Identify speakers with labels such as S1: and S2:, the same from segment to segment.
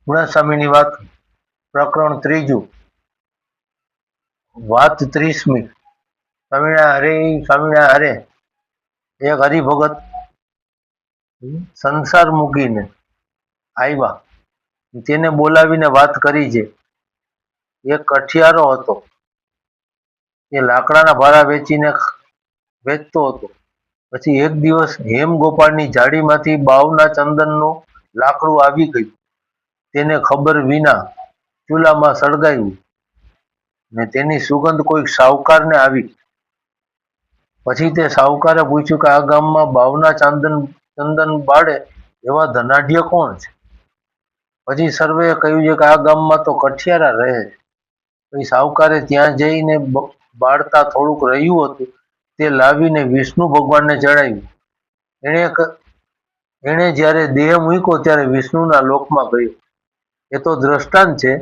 S1: ગુણાસ્વામીની વાત, પ્રકરણ 3, વાત 30મી. સ્વામિનારાયણ હરે એક હરિભગત સંસાર મૂકીને આવ્યા. તેને બોલાવીને વાત કરી છે. એક કઠિયારો હતો, એ લાકડાના ભારા વેચતો હતો. પછી એક દિવસ હેમગોપાળની ઝાડીમાંથી બાવના ચંદનનું લાકડું આવી ગયું. તેને ખબર વિના ચૂલામાં સળગાવ્યું ને તેની સુગંધ કોઈક શાહુકારને આવી. પછી તે શાહુકારે પૂછ્યું કે આ ગામમાં બાવના ચંદન બાળે એવા ધનાઢ્ય કોણ છે? પછી સર્વેએ કહ્યું છે કે આ ગામમાં તો કઠિયારા રહે છે. પછી શાહુકારે ત્યાં જઈને બાળતા થોડુંક રહ્યું હતું તે લાવીને વિષ્ણુ ભગવાનને ચડાવ્યું. એણે જ્યારે દેહ મૂક્યો ત્યારે વિષ્ણુના લોકમાં ગયો. એ તો દ્રષ્ટાંત છે,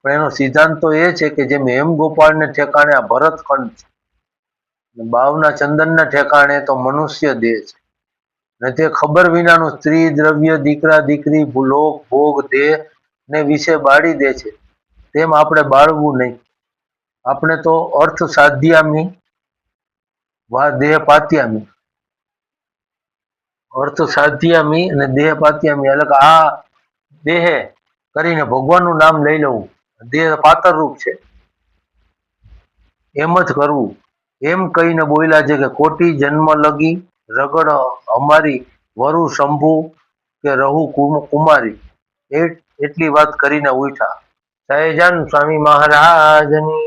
S1: પણ એનો સિદ્ધાંત તો એ છે કે જેમ હેમગોપાળને ઠેકાણે આ ભરતખંડ છે, બાવના ચંદનના ઠેકાણે તો મનુષ્ય દેહ છે, ને તે ખબર વિનાનું સ્ત્રી, દ્રવ્ય, દીકરા, દીકરી, લોક, ભોગ, દેહ ને વિશે બાળી દે છે. તેમ આપણે બાળવું નહીં. આપણે તો અર્થ સાધ્યામી વા દેહ પાત્યામી, અર્થ સાધ્યામી અને દેહ પાત્યામી, એટલે કે આ દેહે કરીને ભગવાનનું નામ લઈ લેવું. દેહ પાતર રૂપ છે, એમ જ કરવું. એમ કહીને બોલ્યા છે કે કોટી જન્મ લગી રગડ અમારી વરુ શંભુ કે રહુ કુમારી. એટલી વાત કરીને ઉઠા. સહેજાન સ્વામી મહારાજની